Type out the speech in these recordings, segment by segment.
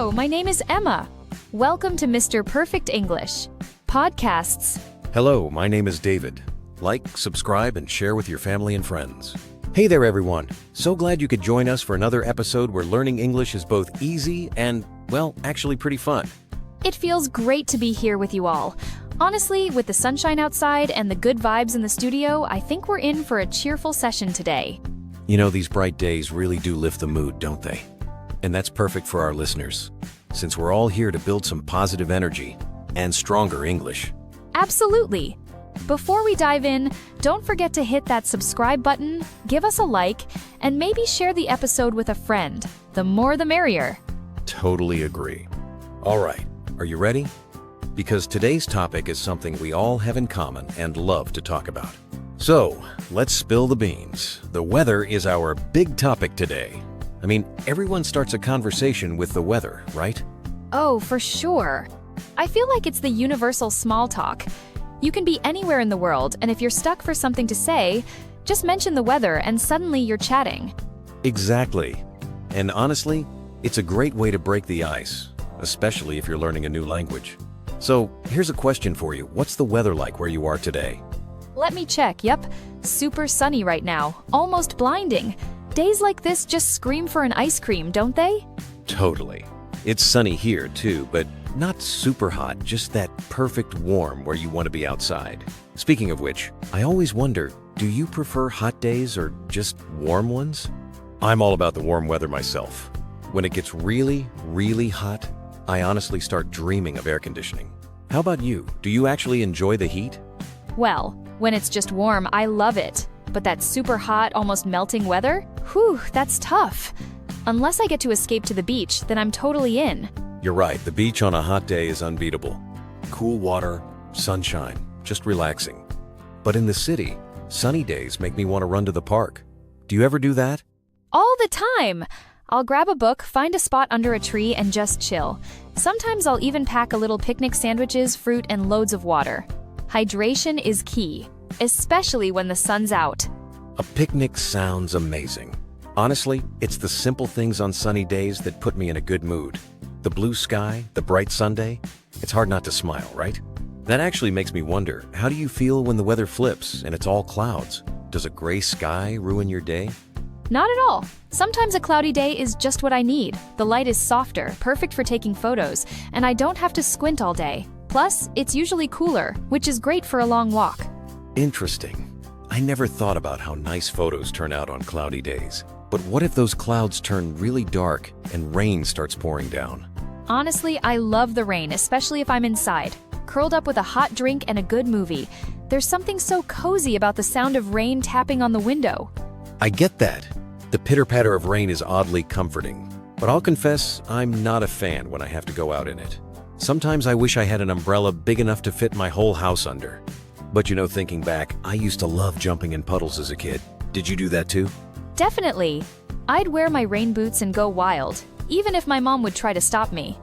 Hello, my name is Emma. Welcome to Mr. Perfect English Podcasts. Hello, my name is David. Like, subscribe, and share with your family and friends. Hey there, everyone. So glad you could join us for another episode where learning English is both easy and, well, actually pretty fun. It feels great to be here with you all. Honestly, with the sunshine outside and the good vibes in the studio, I think we're in for a cheerful session today. You know, these bright days really do lift the mood, don't they? And that's perfect for our listeners, since we're all here to build some positive energy and stronger English. Absolutely. Before we dive in, don't forget to hit that subscribe button, give us a like, and maybe share the episode with a friend. The more the merrier. Totally agree. All right, are you ready? Because today's topic is something we all have in common and love to talk about. So, let's spill the beans. The weather is our big topic today. I mean, everyone starts a conversation with the weather, right? Oh, for sure. I feel like it's the universal small talk. You can be anywhere in the world, and if you're stuck for something to say, just mention the weather and suddenly you're chatting. Exactly. And honestly, it's a great way to break the ice, especially if you're learning a new language. So, here's a question for you. What's the weather like where you are today? Let me check. Yep, super sunny right now, almost blinding. Days like this just scream for an ice cream, don't they? Totally. It's sunny here too, but not super hot, just that perfect warm where you want to be outside. Speaking of which, I always wonder, do you prefer hot days or just warm ones? I'm all about the warm weather myself. When it gets really, really hot, I honestly start dreaming of air conditioning. How about you? Do you actually enjoy the heat? Well, when it's just warm, I love it. But that super hot, almost melting weather? Whew, that's tough. Unless I get to escape to the beach, then I'm totally in. You're right, the beach on a hot day is unbeatable. Cool water, sunshine, just relaxing. But in the city, sunny days make me want to run to the park. Do you ever do that? All the time! I'll grab a book, find a spot under a tree, and just chill. Sometimes I'll even pack a little picnic sandwiches, fruit, and loads of water. Hydration is key, especially when the sun's out. A picnic sounds amazing. Honestly, it's the simple things on sunny days that put me in a good mood. The blue sky, the bright Sunday, it's hard not to smile, right? That actually makes me wonder, how do you feel when the weather flips and it's all clouds? Does a gray sky ruin your day? Not at all. Sometimes a cloudy day is just what I need. The light is softer, perfect for taking photos, and I don't have to squint all day. Plus, it's usually cooler, which is great for a long walk. Interesting. I never thought about how nice photos turn out on cloudy days. But what if those clouds turn really dark and rain starts pouring down? Honestly, I love the rain, especially if I'm inside, curled up with a hot drink and a good movie. There's something so cozy about the sound of rain tapping on the window. I get that. The pitter-patter of rain is oddly comforting. But I'll confess, I'm not a fan when I have to go out in it. Sometimes I wish I had an umbrella big enough to fit my whole house under. But you know, thinking back, I used to love jumping in puddles as a kid. Did you do that too? Definitely. I'd wear my rain boots and go wild, even if my mom would try to stop me.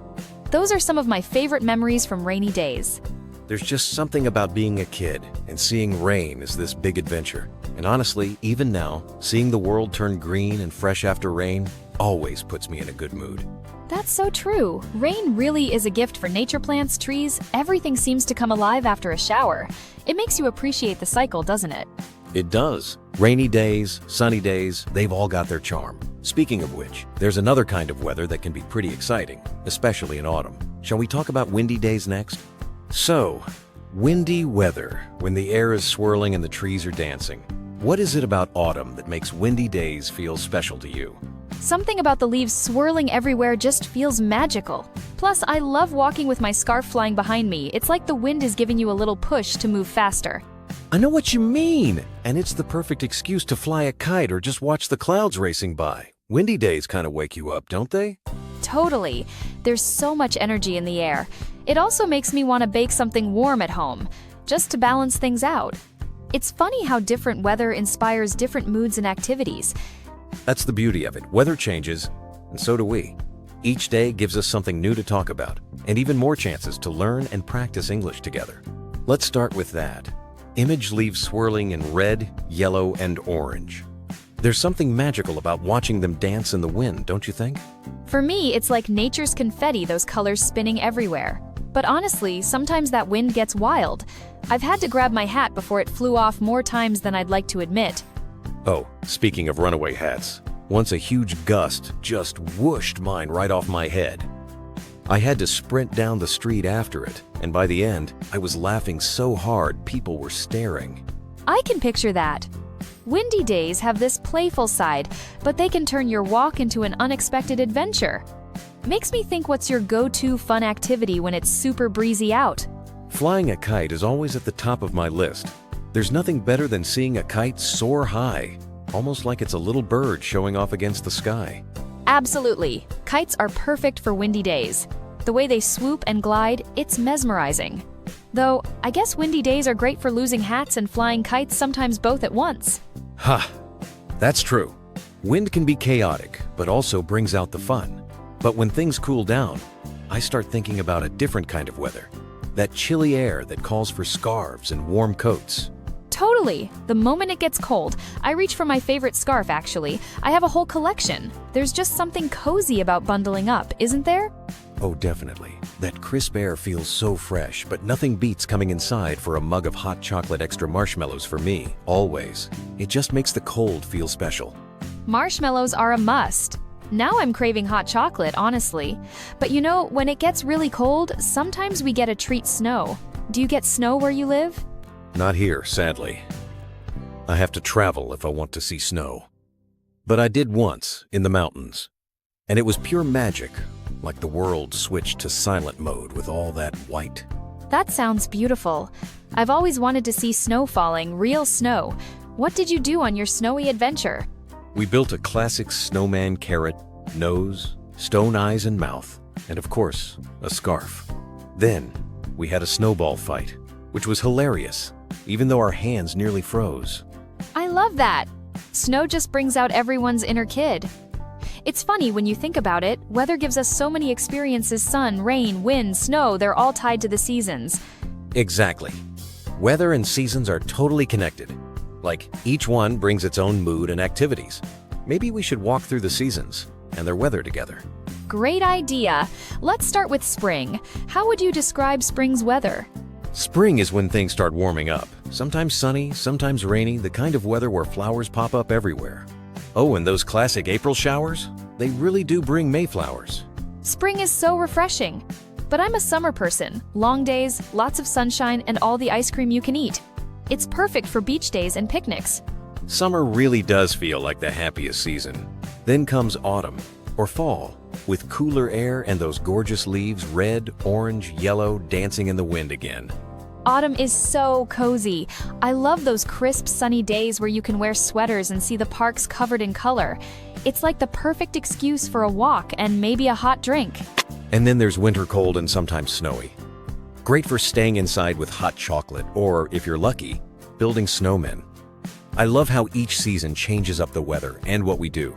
Those are some of my favorite memories from rainy days. There's just something about being a kid and seeing rain as this big adventure. And honestly, even now, seeing the world turn green and fresh after rain always puts me in a good mood. That's so true. Rain really is a gift for nature plants, trees. Everything seems to come alive after a shower. It makes you appreciate the cycle, doesn't it? It does. Rainy days, sunny days, they've all got their charm. Speaking of which, there's another kind of weather that can be pretty exciting, especially in autumn. Shall we talk about windy days next? So, windy weather, when the air is swirling and the trees are dancing. What is it about autumn that makes windy days feel special to you? Something about the leaves swirling everywhere just feels magical. Plus, I love walking with my scarf flying behind me. It's like the wind is giving you a little push to move faster. I know what you mean! And it's the perfect excuse to fly a kite or just watch the clouds racing by. Windy days kind of wake you up, don't they? Totally. There's so much energy in the air. It also makes me want to bake something warm at home, just to balance things out. It's funny how different weather inspires different moods and activities. That's the beauty of it. Weather changes, and so do we. Each day gives us something new to talk about, and even more chances to learn and practice English together. Let's start with that. Image leaves swirling in red, yellow, and orange. There's something magical about watching them dance in the wind, don't you think? For me, it's like nature's confetti, those colors spinning everywhere. But honestly, sometimes that wind gets wild. I've had to grab my hat before it flew off more times than I'd like to admit. Oh, speaking of runaway hats, once a huge gust just whooshed mine right off my head. I had to sprint down the street after it, and by the end, I was laughing so hard people were staring. I can picture that. Windy days have this playful side, but they can turn your walk into an unexpected adventure. Makes me think, what's your go-to fun activity when it's super breezy out? Flying a kite is always at the top of my list. There's nothing better than seeing a kite soar high, almost like it's a little bird showing off against the sky. Absolutely. Kites are perfect for windy days. The way they swoop and glide, it's mesmerizing. Though, I guess windy days are great for losing hats and flying kites, sometimes both at once. Ha! That's true. Wind can be chaotic, but also brings out the fun. But when things cool down, I start thinking about a different kind of weather. That chilly air that calls for scarves and warm coats. Totally. The moment it gets cold, I reach for my favorite scarf, actually. I have a whole collection. There's just something cozy about bundling up, isn't there? Oh, definitely. That crisp air feels so fresh, but nothing beats coming inside for a mug of hot chocolate extra marshmallows for me, always. It just makes the cold feel special. Marshmallows are a must. Now I'm craving hot chocolate, honestly. But you know, when it gets really cold, sometimes we get a treat: snow. Do you get snow where you live? Not here, sadly. I have to travel if I want to see snow. But I did once, in the mountains. And it was pure magic, like the world switched to silent mode with all that white. That sounds beautiful. I've always wanted to see snow falling, real snow. What did you do on your snowy adventure? We built a classic snowman carrot, nose, stone eyes and mouth, and of course, a scarf. Then, we had a snowball fight, which was hilarious, even though our hands nearly froze. I love that. Snow just brings out everyone's inner kid. It's funny when you think about it, weather gives us so many experiences: sun, rain, wind, snow, they're all tied to the seasons. Exactly. Weather and seasons are totally connected. Like, each one brings its own mood and activities. Maybe we should walk through the seasons and their weather together. Great idea. Let's start with spring. How would you describe spring's weather? Spring is when things start warming up. Sometimes sunny, sometimes rainy, the kind of weather where flowers pop up everywhere. Oh, and those classic April showers? They really do bring Mayflowers. Spring is so refreshing. But I'm a summer person. Long days, lots of sunshine, and all the ice cream you can eat. It's perfect for beach days and picnics. Summer really does feel like the happiest season. Then comes autumn, or fall, with cooler air and those gorgeous leaves, red, orange, yellow, dancing in the wind again. Autumn is so cozy. I love those crisp, sunny days where you can wear sweaters and see the parks covered in color. It's like the perfect excuse for a walk and maybe a hot drink. And then there's winter cold and sometimes snowy. Great for staying inside with hot chocolate, or, if you're lucky, building snowmen. I love how each season changes up the weather and what we do.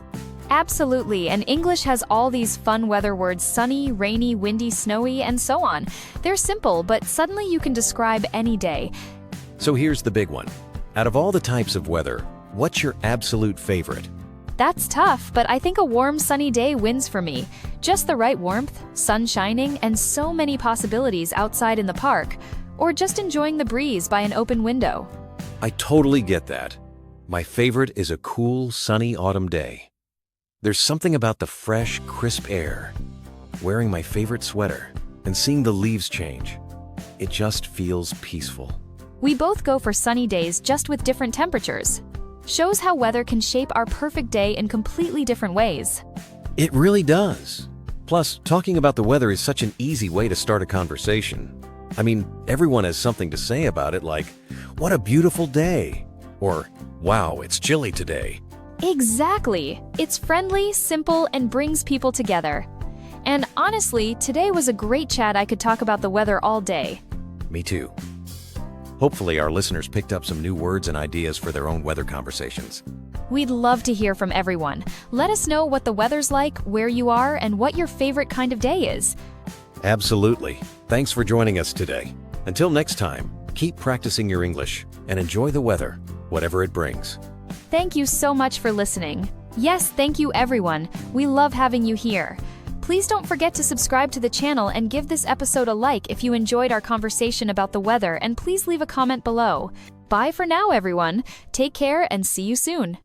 Absolutely, and English has all these fun weather words: sunny, rainy, windy, snowy, and so on. They're simple, but suddenly you can describe any day. So here's the big one. Out of all the types of weather, what's your absolute favorite? That's tough, but I think a warm, sunny day wins for me. Just the right warmth, sun shining, and so many possibilities outside in the park, or just enjoying the breeze by an open window. I totally get that. My favorite is a cool, sunny autumn day. There's something about the fresh, crisp air, wearing my favorite sweater, and seeing the leaves change. It just feels peaceful. We both go for sunny days, just with different temperatures. Shows how weather can shape our perfect day in completely different ways. It really does. Plus, talking about the weather is such an easy way to start a conversation. I mean, everyone has something to say about it, like, "What a beautiful day," or "Wow, it's chilly today." Exactly. It's friendly, simple, and brings people together. And honestly, today was a great chat. I could talk about the weather all day. Me too. Hopefully our listeners picked up some new words and ideas for their own weather conversations. We'd love to hear from everyone. Let us know what the weather's like, where you are, and what your favorite kind of day is. Absolutely. Thanks for joining us today. Until next time, keep practicing your English and enjoy the weather, whatever it brings. Thank you so much for listening. Yes, thank you everyone. We love having you here. Please don't forget to subscribe to the channel and give this episode a like if you enjoyed our conversation about the weather, and please leave a comment below. Bye for now, everyone. Take care and see you soon.